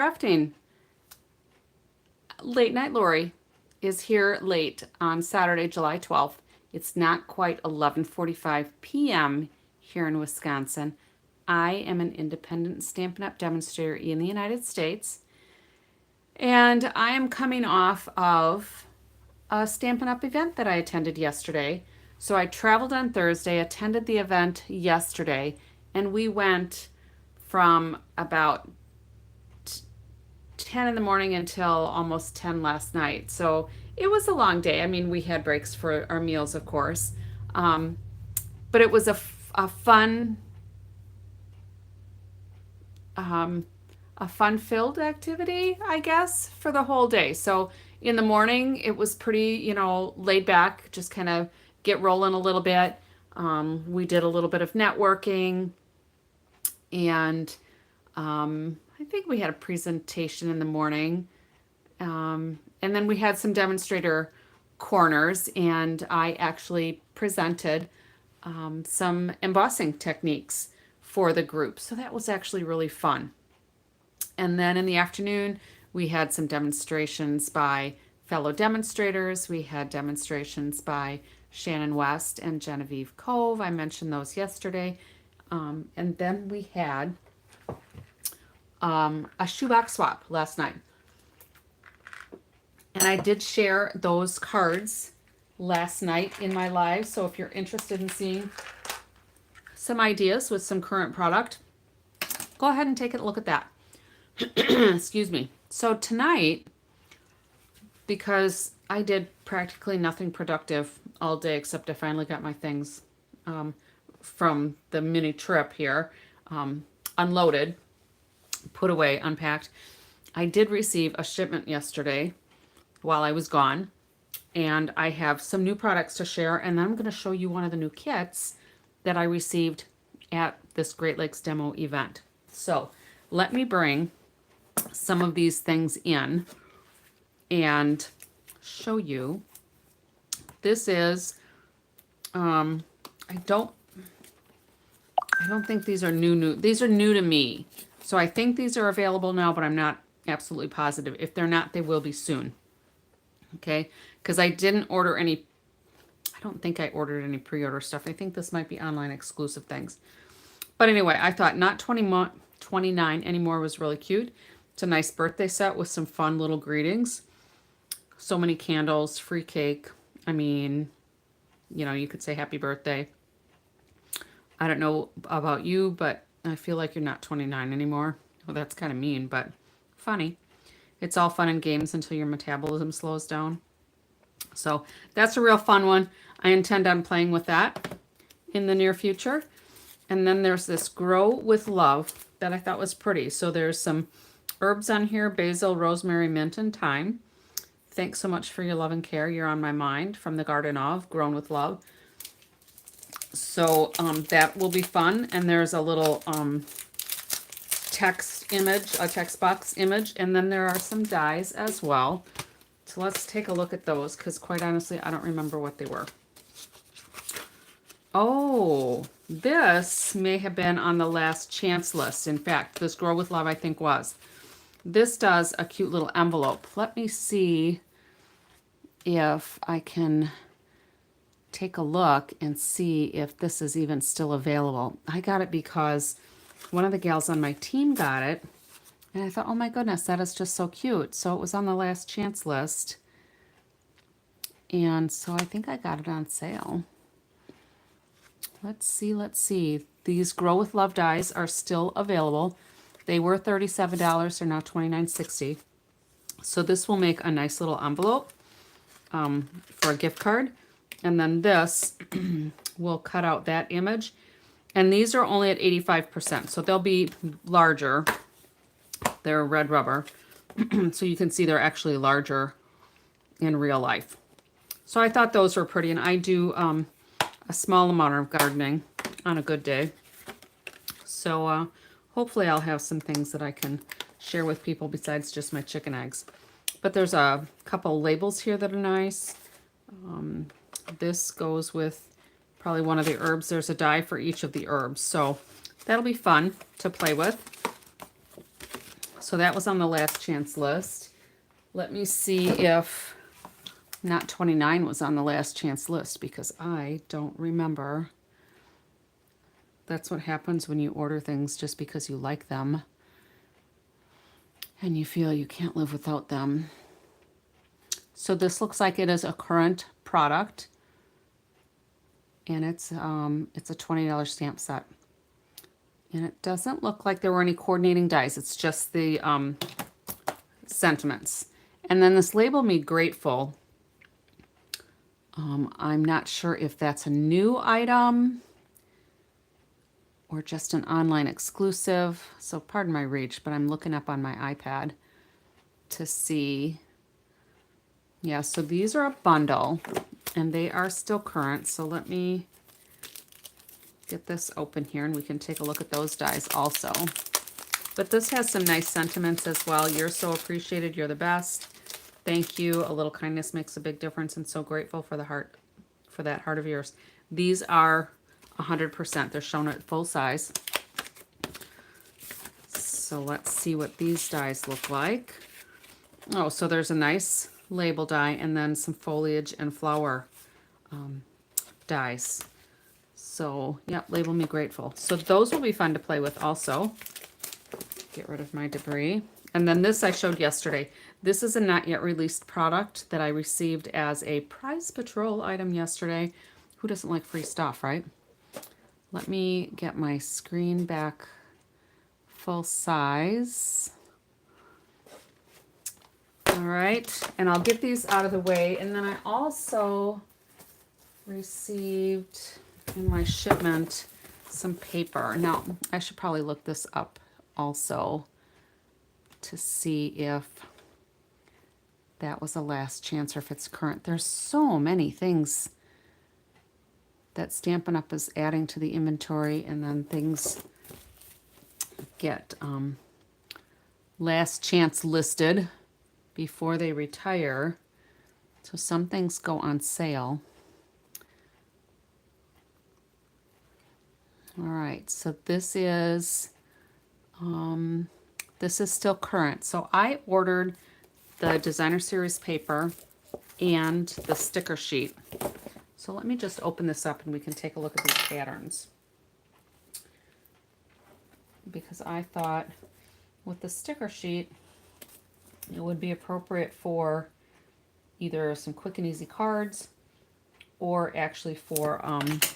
Crafting. Late Night Lori is here late on Saturday, July 12th. It's not quite 11:45 p.m. here in Wisconsin. I am an independent Stampin' Up! Demonstrator in the United States, and I am coming off of a Stampin' Up! Event that I attended yesterday. So I traveled on Thursday, attended the event yesterday, and we went from about 10 in the morning until almost 10 last night. So it was a long day. I mean, we had breaks for our meals, of course. Um, but it was a fun, um, a fun-filled activity, I guess, for the whole day. So in the morning, it was pretty, laid back, just kind of get rolling a little bit. We did a little bit of networking, and I think we had a presentation in the morning. And then we had some demonstrator corners, and I actually presented some embossing techniques for the group. So that was actually really fun. And then in the afternoon, we had some demonstrations by fellow demonstrators. We had demonstrations by Shannon West and Genevieve Cove. I mentioned those yesterday. And then we had a shoebox swap last night. And I did share those cards last night in my live. So if you're interested in seeing some ideas with some current product, go ahead and take a look at that. Excuse me. So tonight, because I did practically nothing productive all day except I finally got my things from the mini trip here unloaded, put away, unpacked. I did receive a shipment yesterday while I was gone, and I have some new products to share, and then I'm going to show you one of the new kits that I received at this Great Lakes demo event. So let me bring some of these things in and show you. This is I don't think these are new. These are new to me. So I think these are available now, but I'm not absolutely positive. If they're not, they will be soon. Okay? Because I didn't order any, I don't think I ordered any pre-order stuff. I think this might be online exclusive things. But anyway, I thought not 29 anymore was really cute. It's a nice birthday set with some fun little greetings. So many candles, free cake. I mean, you could say happy birthday. I don't know about you, but I feel like you're not 29 anymore. Well, that's kind of mean, but funny. It's all fun and games until your metabolism slows down. So that's a real fun one. I intend on playing with that in the near future. And then there's this Grow with Love that I thought was pretty. So there's some herbs on here: basil, rosemary, mint, and thyme. Thanks so much for your love and care. You're on my mind, from the Garden of, Grown with Love. So that will be fun. And there's a little text image, a text box image. And then there are some dies as well. So let's take a look at those, because quite honestly, I don't remember what they were. Oh, this may have been on the last chance list. In fact, this Grow with Love, I think, was. This does a cute little envelope. Let me see if I can take a look and see if this is even still available. I got it because one of the gals on my team got it, and I thought, oh my goodness, that is just so cute. So it was on the last chance list, and so I think I got it on sale. Let's see. These Grow with Love dies are still available. They were $37. They're now $29.60. So this will make a nice little envelope for a gift card. And then this will cut out that image. And these are only at 85%. So they'll be larger. They're red rubber. So you can see they're actually larger in real life. So I thought those were pretty. And I do a small amount of gardening on a good day. So hopefully I'll have some things that I can share with people besides just my chicken eggs. But there's a couple labels here that are nice. This goes with probably one of the herbs. There's a die for each of the herbs. So that'll be fun to play with. So that was on the last chance list. Let me see if not 29 was on the last chance list, because I don't remember. That's what happens when you order things just because you like them and you feel you can't live without them. So this looks like it is a current product, and it's a $20 stamp set. And it doesn't look like there were any coordinating dies. It's just the sentiments. And then this Label Me Grateful. I'm not sure if that's a new item or just an online exclusive. So pardon my reach, but I'm looking up on my iPad to see. Yeah, so these are a bundle and they are still current. So let me get this open here and we can take a look at those dies also. But this has some nice sentiments as well. You're so appreciated. You're the best. Thank you. A little kindness makes a big difference, and so grateful for the heart, for that heart of yours. These are 100%. They're shown at full size. So let's see what these dies look like. Oh, so there's a nice label die and then some foliage and flower dies. So, yep, Label Me Grateful. So those will be fun to play with also. Get rid of my debris. And then this I showed yesterday. This is a not yet released product that I received as a Prize Patrol item yesterday. Who doesn't like free stuff, right? Let me get my screen back full size. All right, and I'll get these out of the way. And then I also received in my shipment some paper. Now, I should probably look this up also to see if that was a last chance or if it's current. There's so many things that Stampin' Up! Is adding to the inventory, and then things get last chance listed before they retire. So some things go on sale. All right, so this is still current. So I ordered the designer series paper and the sticker sheet. So let me just open this up and we can take a look at these patterns. Because I thought with the sticker sheet, it would be appropriate for either some quick and easy cards or actually for,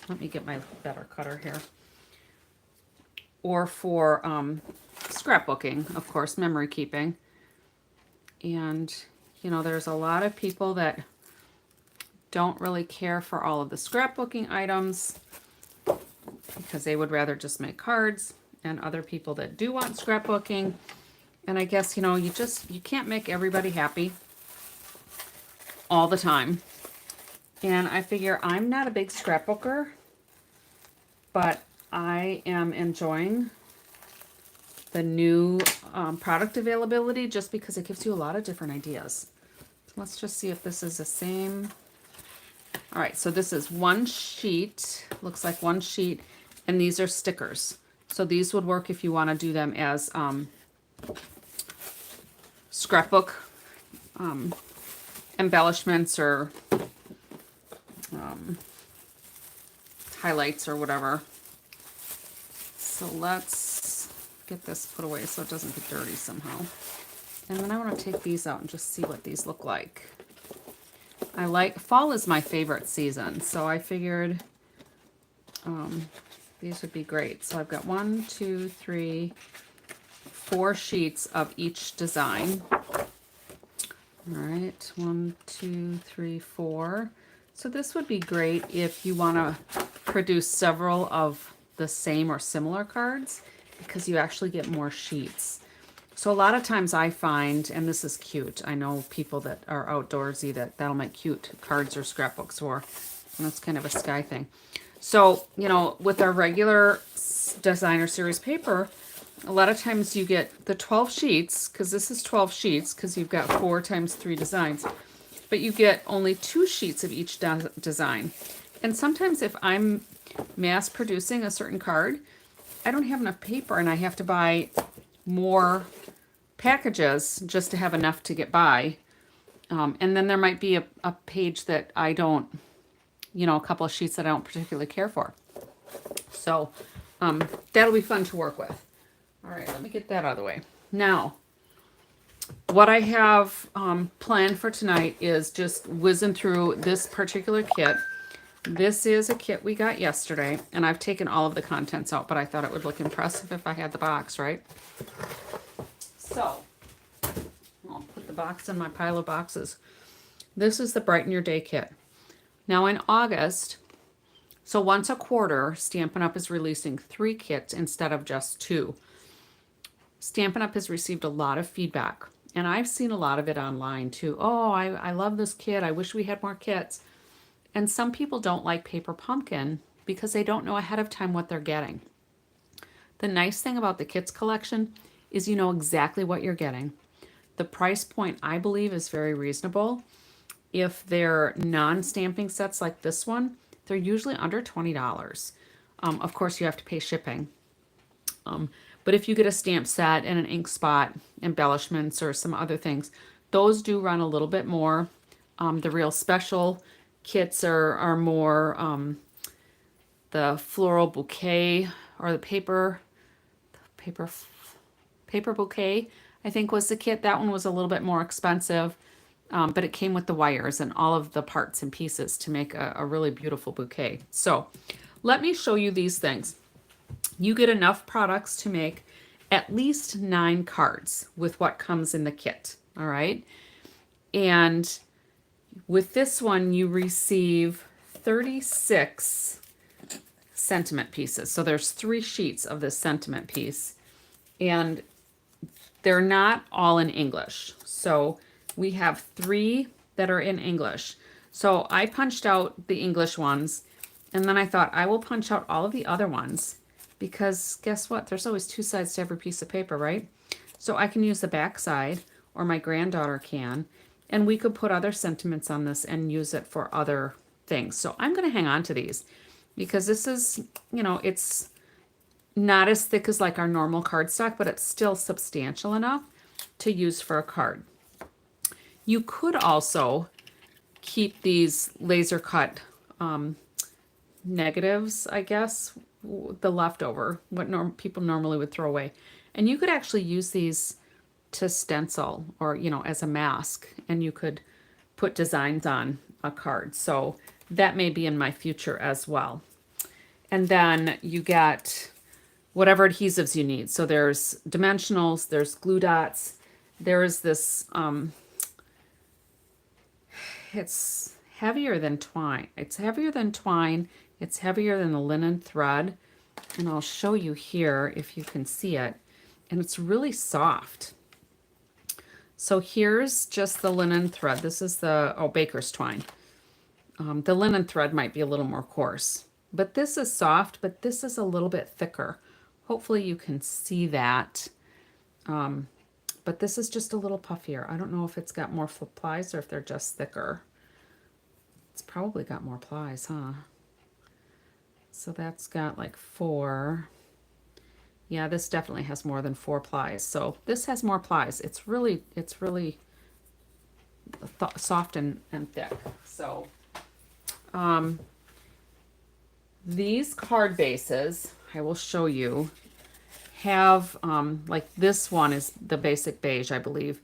let me get my better cutter here, or for scrapbooking, of course, memory keeping. And, you know, there's a lot of people that don't really care for all of the scrapbooking items because they would rather just make cards, and other people that do want scrapbooking. And I guess, you know, you can't make everybody happy all the time. And I figure I'm not a big scrapbooker, but I am enjoying the new product availability just because it gives you a lot of different ideas. So let's just see if this is the same. All right, so this is one sheet, looks like one sheet, and these are stickers. So these would work if you want to do them as scrapbook embellishments or highlights or whatever. So let's get this put away so it doesn't get dirty somehow. And then I want to take these out and just see what these look like. Fall is my favorite season, so I figured these would be great. So I've got 4 sheets of each design. All right, 1, 2, 3, 4. So this would be great if you want to produce several of the same or similar cards, because you actually get more sheets. So a lot of times I find, and this is cute, I know people that are outdoorsy that'll make cute cards or scrapbooks for, and that's kind of a Sky thing. So, you know, with our regular designer series paper, a lot of times you get the 12 sheets, because this is 12 sheets, because you've got 4 times 3 designs, but you get only 2 sheets of each design. And sometimes if I'm mass producing a certain card, I don't have enough paper and I have to buy more packages just to have enough to get by. And then there might be a page that I don't, you know, a couple of sheets that I don't particularly care for. So that'll be fun to work with. All right, let me get that out of the way. Now, what I have planned for tonight is just whizzing through this particular kit. This is a kit we got yesterday, and I've taken all of the contents out, but I thought it would look impressive if I had the box, right? So, I'll put the box in my pile of boxes. This is the Brighten Your Day kit. Now in August, so once a quarter, Stampin' Up! Is releasing 3 kits instead of just 2. Stampin' Up! Has received a lot of feedback, and I've seen a lot of it online too. Oh, I love this kit. I wish we had more kits. And some people don't like Paper Pumpkin because they don't know ahead of time what they're getting. The nice thing about the kits collection is you know exactly what you're getting. The price point, I believe, is very reasonable. If they're non-stamping sets like this one, they're usually under $20. Of course, you have to pay shipping. But if you get a stamp set and an ink spot, embellishments, or some other things, those do run a little bit more. The real special kits are more the floral bouquet or the paper bouquet, I think was the kit. That one was a little bit more expensive, but it came with the wires and all of the parts and pieces to make a really beautiful bouquet. So let me show you these things. You get enough products to make at least 9 cards with what comes in the kit, all right? And with this one, you receive 36 sentiment pieces. So there's 3 sheets of this sentiment piece, and they're not all in English. So we have 3 that are in English. So I punched out the English ones, and then I thought I will punch out all of the other ones because guess what? There's always 2 sides to every piece of paper, right? So I can use the back side, or my granddaughter can, and we could put other sentiments on this and use it for other things. So I'm going to hang on to these because this is, you know, it's not as thick as like our normal cardstock, but it's still substantial enough to use for a card. You could also keep these laser cut negatives, I guess, the leftover, what people normally would throw away. And you could actually use these to stencil or, you know, as a mask, and you could put designs on a card. So that may be in my future as well. And then you get whatever adhesives you need. So there's dimensionals, there's glue dots, there is this, it's heavier than twine. It's heavier than twine. It's heavier than the linen thread. And I'll show you here if you can see it. And it's really soft. So here's just the linen thread. This is the, baker's twine. The linen thread might be a little more coarse. But this is soft, but this is a little bit thicker. Hopefully you can see that. But this is just a little puffier. I don't know if it's got more plies or if they're just thicker. It's probably got more plies, huh? So that's got like 4. Yeah, this definitely has more than 4 plies. So this has more plies. It's really soft and thick. So these card bases, I will show you, have like this one is the basic beige, I believe.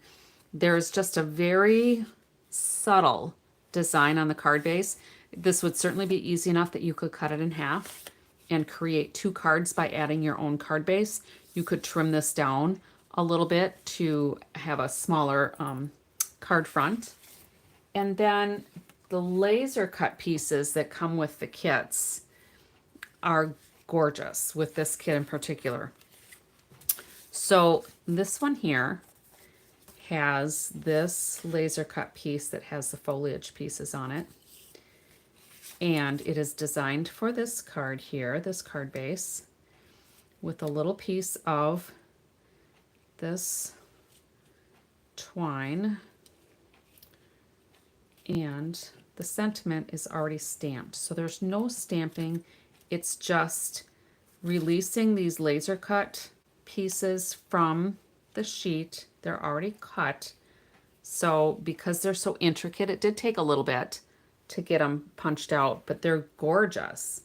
There's just a very subtle design on the card base. This would certainly be easy enough that you could cut it in half and create 2 cards by adding your own card base. You could trim this down a little bit to have a smaller card front. And then the laser cut pieces that come with the kits are gorgeous with this kit in particular. So this one here has this laser cut piece that has the foliage pieces on it. And it is designed for this card here, this card base, with a little piece of this twine. And the sentiment is already stamped. So there's no stamping. It's just releasing these laser cut pieces from the sheet. They're already cut. So because they're so intricate, it did take a little bit to get them punched out, but they're gorgeous.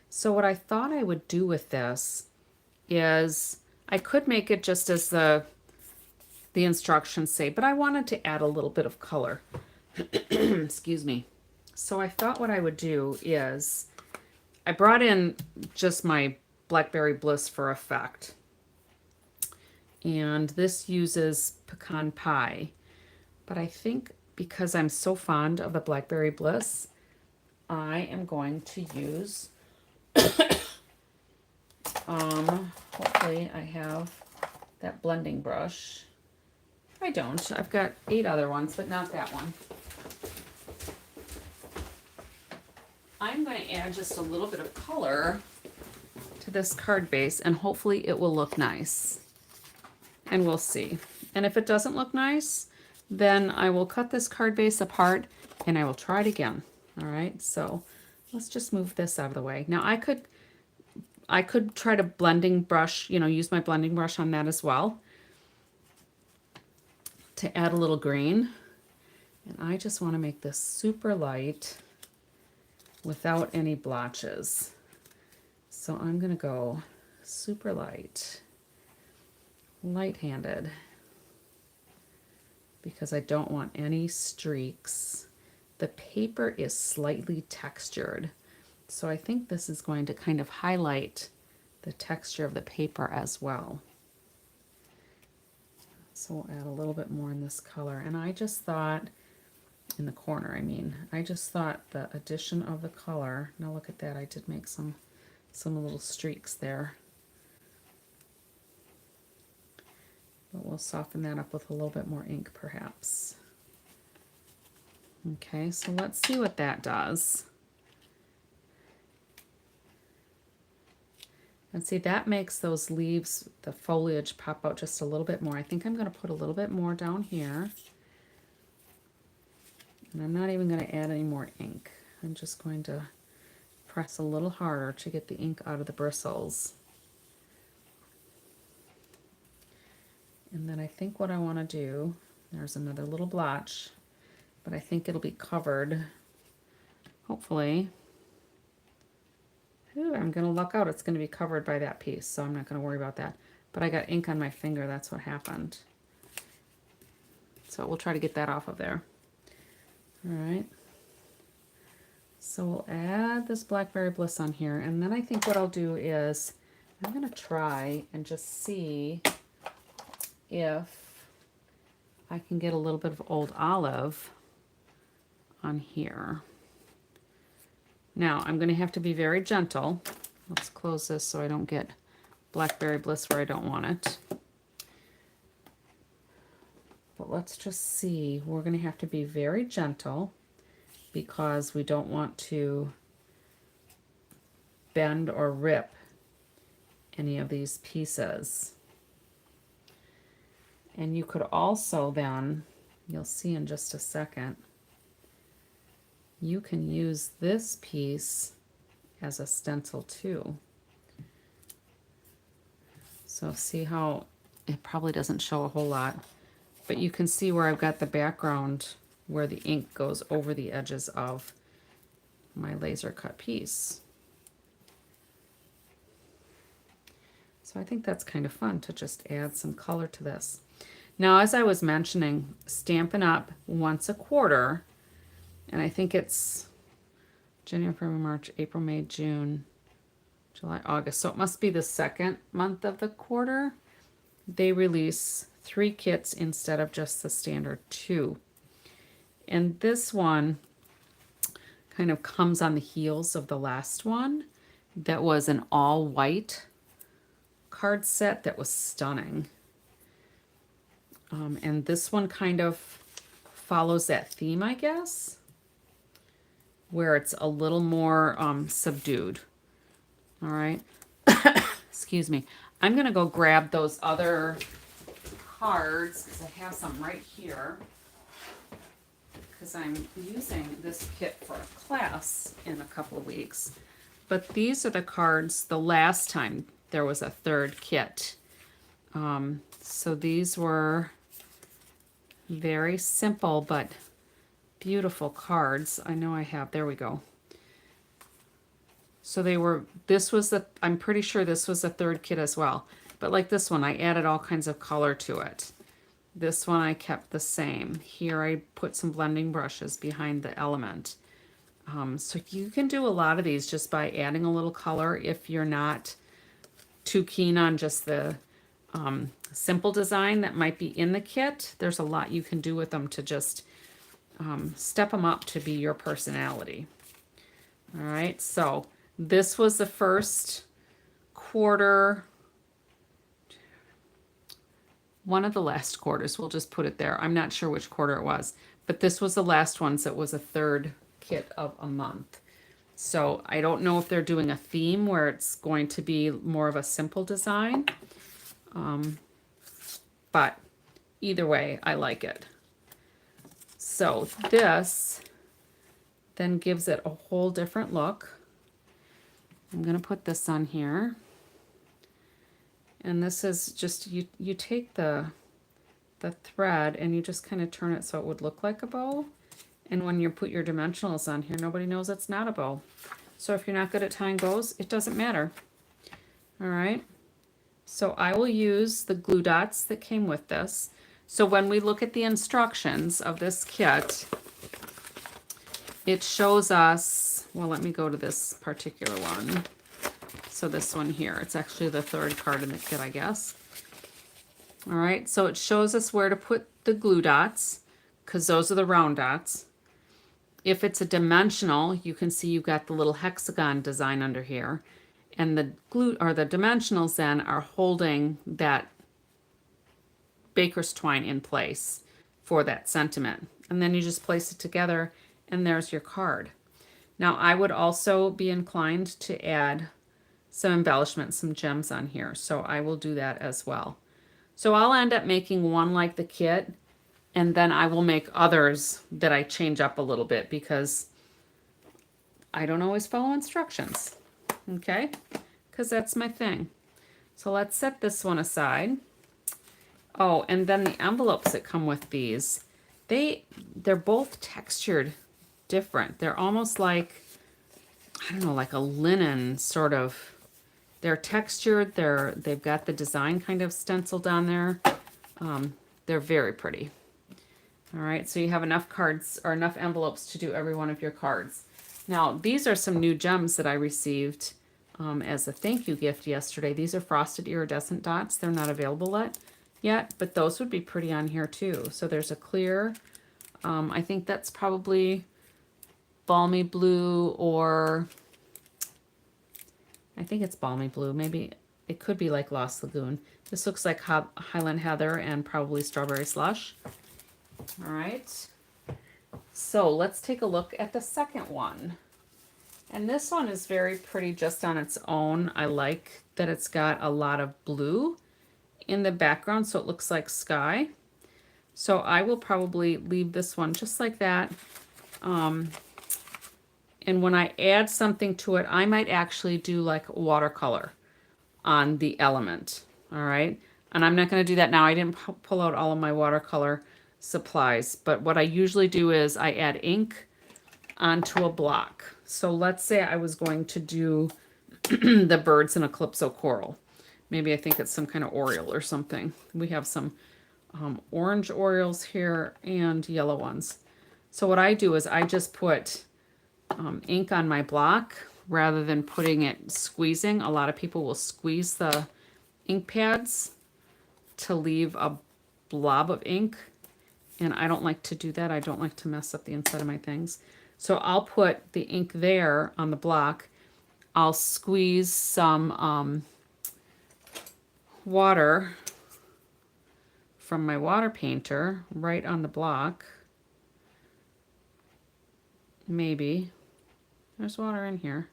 So what I thought I would do with this is I could make it just as the instructions say, but I wanted to add a little bit of color. Excuse me. So I thought what I would do is I brought in just my Blackberry Bliss for effect. And this uses pecan pie. But I think because I'm so fond of the Blackberry Bliss, I am going to use, hopefully I have that blending brush. I don't. I've got 8 other ones, but not that one. I'm going to add just a little bit of color to this card base, and hopefully it will look nice. And we'll see. And if it doesn't look nice, then I will cut this card base apart and I will try it again. All right, so let's just move this out of the way. Now I could try to blending brush, use my blending brush on that as well to add a little green. And I just want to make this super light without any blotches. So I'm going to go super light, light-handed, because I don't want any streaks. The paper is slightly textured, so I think this is going to kind of highlight the texture of the paper as well. So we'll add a little bit more in this color. And I just thought, in the corner, I just thought the addition of the color, now look at that, I did make some little streaks there. But we'll soften that up with a little bit more ink perhaps. Okay, so let's see what that does. And see, that makes those leaves, the foliage, pop out just a little bit more. I think I'm going to put a little bit more down here. And I'm not even going to add any more ink. I'm just going to press a little harder to get the ink out of the bristles. And then I think what I want to do, there's another little blotch, but I think it'll be covered, hopefully. Ooh, I'm going to luck out. It's going to be covered by that piece, so I'm not going to worry about that. But I got ink on my finger. That's what happened. So we'll try to get that off of there. All right. So we'll add this Blackberry Bliss on here, and then I think what I'll do is I'm going to try and just see if I can get a little bit of Old Olive on here. Now I'm going to have to be very gentle. Let's close this so I don't get Blackberry Bliss where I don't want it. But let's just see. We're going to have to be very gentle because we don't want to bend or rip any of these pieces. And you could also then, you'll see in just a second, you can use this piece as a stencil too. So see how it probably doesn't show a whole lot, but you can see where I've got the background where the ink goes over the edges of my laser cut piece. So I think that's kind of fun to just add some color to this. Now, as I was mentioning, Stampin' Up! Once a quarter, and I think it's January, February, March, April, May, June, July, August. So it must be the second month of the quarter. They release 3 kits instead of just the standard 2. And this one kind of comes on the heels of the last one that was an all white card set that was stunning. And this one kind of follows that theme, I guess, where it's a little more subdued. All right. Excuse me. I'm going to go grab those other cards because I have some right here, because I'm using this kit for a class in a couple of weeks. But these are the cards the last time there was a third kit. So these were very simple but beautiful cards. I know I have, there we go. So they were, this was the, I'm pretty sure this was the third kit as well. But like this one, I added all kinds of color to it. This one I kept the same. Here I put some blending brushes behind the element. So you can do a lot of these just by adding a little color if you're not too keen on just the simple design that might be in the kit. There's a lot you can do with them to just step them up to be your personality. All right, so this was the first quarter, one of the last quarters, we'll just put it there. I'm not sure which quarter it was, but this was the last one, so it was a third kit of a month. So I don't know if they're doing a theme where it's going to be more of a simple design, but either way, I like it. So this then gives it a whole different look. I'm going to put this on here. And this is just, you take the thread and you just kind of turn it so it would look like a bow. And when you put your dimensionals on here, nobody knows it's not a bow. So if you're not good at tying bows, it doesn't matter. All right. So I will use the glue dots that came with this. So when we look at the instructions of this kit, it shows us, well, let me go to this particular one. So this one here, it's actually the third card in the kit, I guess. All right, so it shows us where to put the glue dots, because those are the round dots. If it's a dimensional, you can see you've got the little hexagon design under here. And the glue, or the dimensionals then, are holding that baker's twine in place for that sentiment. And then you just place it together and there's your card. Now I would also be inclined to add some embellishment, some gems on here. So I will do that as well. So I'll end up making one like the kit, and then I will make others that I change up a little bit because I don't always follow instructions. Okay? Because that's my thing. So let's set this one aside. Oh, and then the envelopes that come with these, they're both textured different. They're almost like, I don't know, like a linen sort of. They're textured. They've got the design kind of stenciled on there. They're very pretty. All right, so you have enough cards or enough envelopes to do every one of your cards. Now, these are some new gems that I received as a thank you gift yesterday. These are frosted iridescent dots. They're not available yet, but those would be pretty on here too. So there's a clear, I think that's probably balmy blue, or I think it's balmy blue. Maybe it could be like Lost Lagoon. This looks like Highland Heather and probably Strawberry Slush. All right. So let's take a look at the second one. And this one is very pretty just on its own. I like that it's got a lot of blue in the background, so it looks like sky. So I will probably leave this one just like that. And when I add something to it, I might actually do like watercolor on the element. All right. And I'm not going to do that now. I didn't pull out all of my watercolor supplies, but what I usually do is I add ink onto a block. So let's say I was going to do the birds in a Calypso coral. Maybe I think it's some kind of Oriole or something. We have some orange Orioles here and yellow ones. So what I do is I just put ink on my block rather than putting it squeezing. A lot of people will squeeze the ink pads to leave a blob of ink, and I don't like to do that. I don't like to mess up the inside of my things. So I'll put the ink there on the block. I'll squeeze some water from my water painter right on the block. Maybe. There's water in here.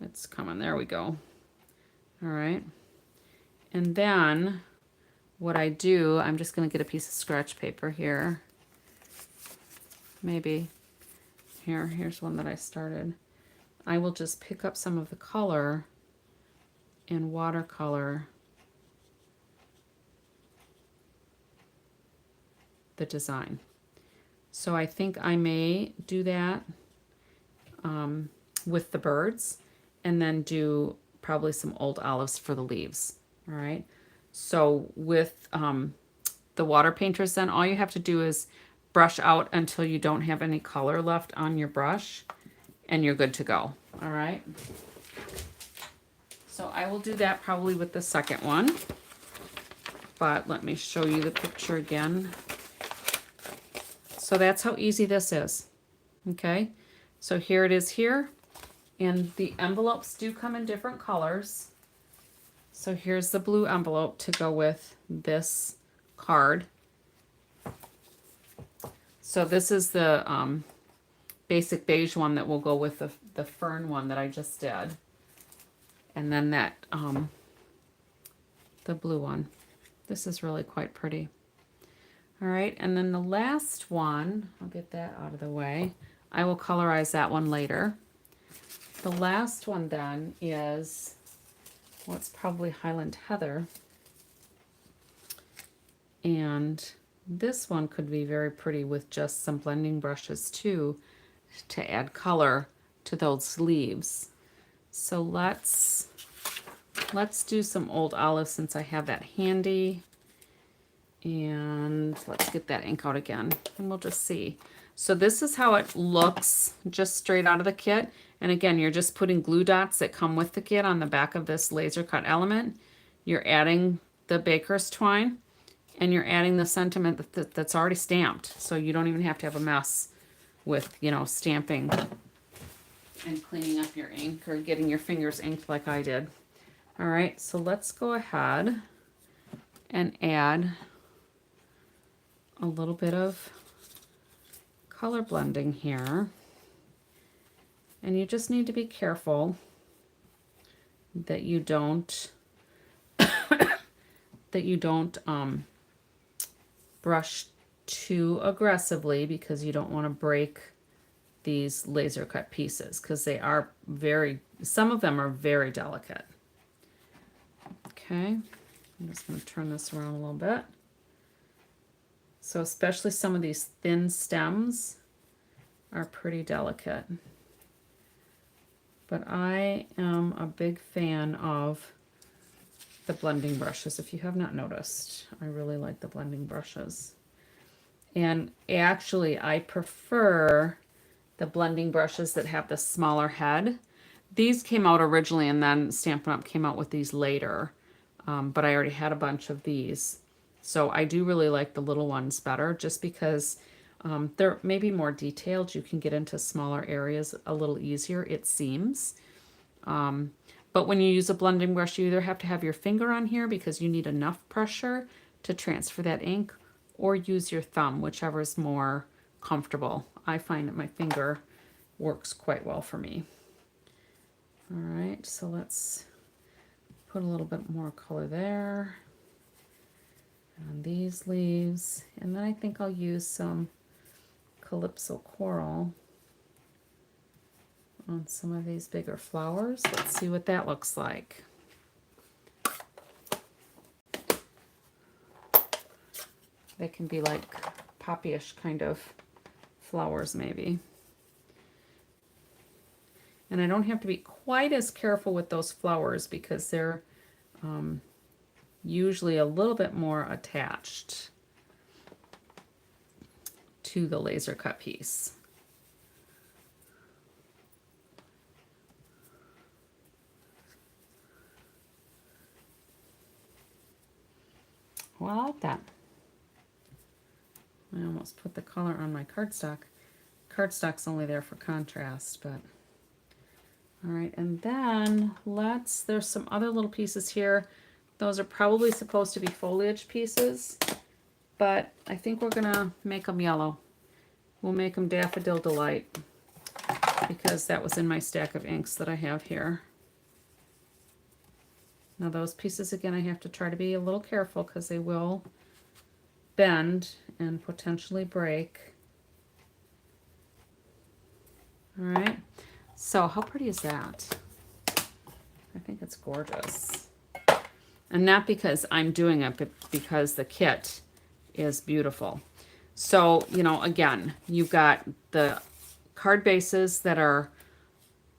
It's coming. There we go. All right. And then what I do, I'm just going to get a piece of scratch paper here. Maybe. Here's one that I started. I will just pick up some of the color in watercolor the design. So I think I may do that with the birds, and then do probably some old olives for the leaves. All right. So with the water painters, then all you have to do is brush out until you don't have any color left on your brush, and you're good to go. All right. So I will do that probably with the second one, but let me show you the picture again. So that's how easy this is. Okay. So here it is here. And the envelopes do come in different colors. So here's the blue envelope to go with this card. So this is the basic beige one that will go with the fern one that I just did. And then that, the blue one. This is really quite pretty. All right, and then the last one, I'll get that out of the way. I will colorize that one later. The last one then is what's probably Highland Heather. And this one could be very pretty with just some blending brushes too, to add color to those leaves. So let's do some old olive since I have that handy. And let's get that ink out again and we'll just see. So this is how it looks just straight out of the kit. And again, you're just putting glue dots that come with the kit on the back of this laser cut element. You're adding the baker's twine and you're adding the sentiment that's already stamped. So you don't even have to have a mess with, you know, stamping and cleaning up your ink or getting your fingers inked like I did. All right, so let's go ahead and add a little bit of color blending here. And you just need to be careful that you don't brush too aggressively, because you don't want to break these laser cut pieces, because they are some of them are very delicate. Okay, I'm just going to turn this around a little bit. So especially some of these thin stems are pretty delicate. But I am a big fan of the blending brushes. If you have not noticed, I really like the blending brushes. And actually, I prefer the blending brushes that have the smaller head. These came out originally, and then Stampin' Up! Came out with these later. But I already had a bunch of these. So I do really like the little ones better, just because they're maybe more detailed. You can get into smaller areas a little easier, it seems. But when you use a blending brush, you either have to have your finger on here because you need enough pressure to transfer that ink, or use your thumb, whichever is more comfortable. I find that my finger works quite well for me. All right, so let's put a little bit more color there on these leaves. And then I think I'll use some Calypso Coral on some of these bigger flowers. Let's see what that looks like. They can be like poppy-ish kind of flowers maybe. And I don't have to be quite as careful with those flowers because they're usually a little bit more attached to the laser cut piece. Well, I like that. I almost put the color on my cardstock. Cardstock's only there for contrast, but all right. And then there's some other little pieces here. Those are probably supposed to be foliage pieces, but I think we're gonna make them yellow. We'll make them Daffodil Delight because that was in my stack of inks that I have here. Now those pieces, again, I have to try to be a little careful because they will bend and potentially break. All right, so how pretty is that? I think it's gorgeous. And not because I'm doing it, but because the kit is beautiful. So, you know, again, you've got the card bases that are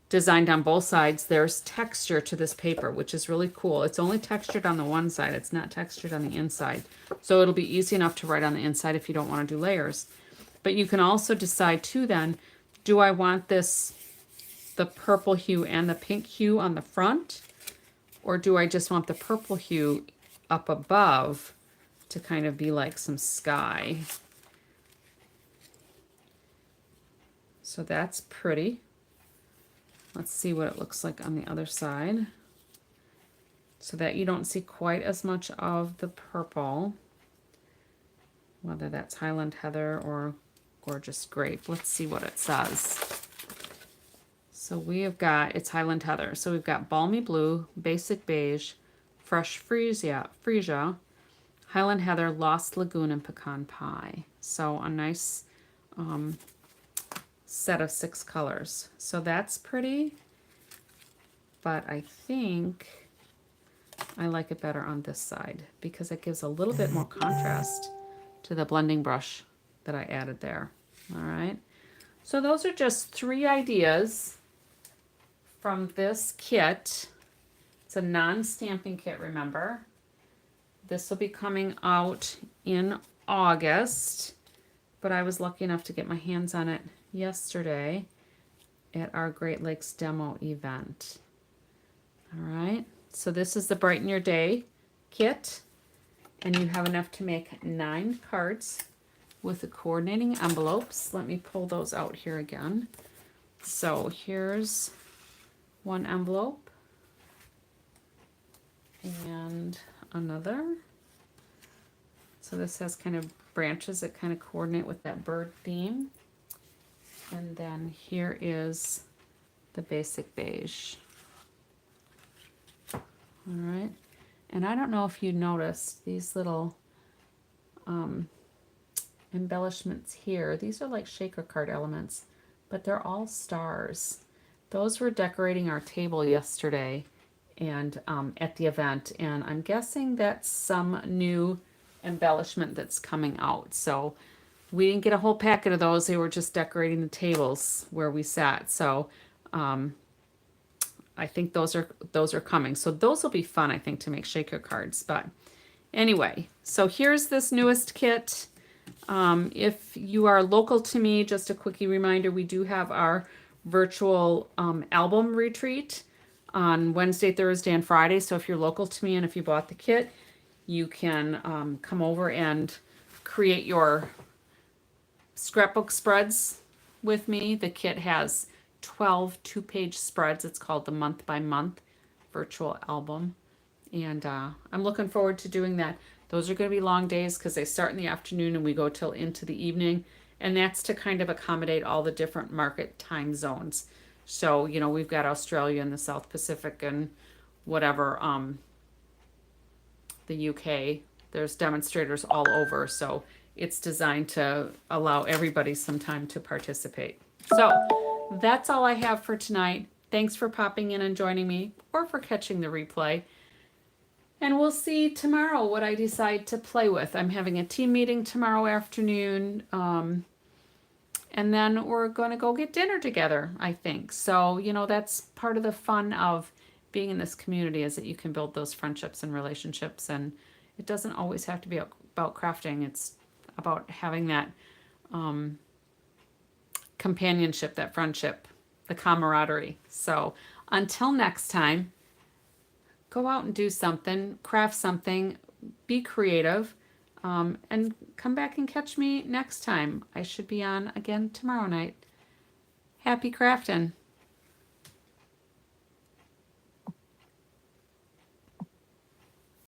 designed on both sides. There's texture to this paper, which is really cool. It's only textured on the one side. It's not textured on the inside. So it'll be easy enough to write on the inside if you don't want to do layers. But you can also decide too then, do I want this, the purple hue and the pink hue on the front? Or do I just want the purple hue up above to kind of be like some sky? So that's pretty. Let's see what it looks like on the other side. So that you don't see quite as much of the purple, whether that's Highland Heather or Gorgeous Grape. Let's see what it says. So we have got, it's Highland Heather. So we've got Balmy Blue, Basic Beige, Fresh Freesia, Highland Heather, Lost Lagoon, and Pecan Pie. So a nice set of 6 colors. So that's pretty, but I think I like it better on this side because it gives a little bit more contrast to the blending brush that I added there. All right. So those are just 3 ideas from this kit. It's a non-stamping kit, remember. This will be coming out in August, but I was lucky enough to get my hands on it yesterday at our Great Lakes demo event. All right, so this is the Brighten Your Day kit, and you have enough to make 9 cards with the coordinating envelopes. Let me pull those out here again. So here's one envelope and another. So this has kind of branches that kind of coordinate with that bird theme. And then here is the Basic Beige. All right. And I don't know if you noticed these little embellishments here. These are like shaker card elements, but they're all stars. Those were decorating our table yesterday and at the event, and I'm guessing that's some new embellishment that's coming out. So we didn't get a whole packet of those. They were just decorating the tables where we sat. So I think those are coming. So those will be fun, I think, to make shaker cards. But anyway, so here's this newest kit. If you are local to me, just a quickie reminder, we do have our virtual album retreat on Wednesday, Thursday, and Friday. So if you're local to me and if you bought the kit, you can come over and create your scrapbook spreads with me. The kit has 12 2-page spreads. It's called the Month by Month virtual album. And I'm looking forward to doing that. Those are going to be long days because they start in the afternoon and we go till into the evening. And that's to kind of accommodate all the different market time zones. So, you know, we've got Australia and the South Pacific and whatever, the UK. There's demonstrators all over. So it's designed to allow everybody some time to participate. So that's all I have for tonight. Thanks for popping in and joining me or for catching the replay. And we'll see tomorrow what I decide to play with. I'm having a team meeting tomorrow afternoon. And then we're going to go get dinner together, I think. So, you know, that's part of the fun of being in this community is that you can build those friendships and relationships. And it doesn't always have to be about crafting. It's about having that companionship, that friendship, the camaraderie. So until next time, go out and do something, craft something, be creative, and come back and catch me next time. I should be on again tomorrow night. Happy crafting.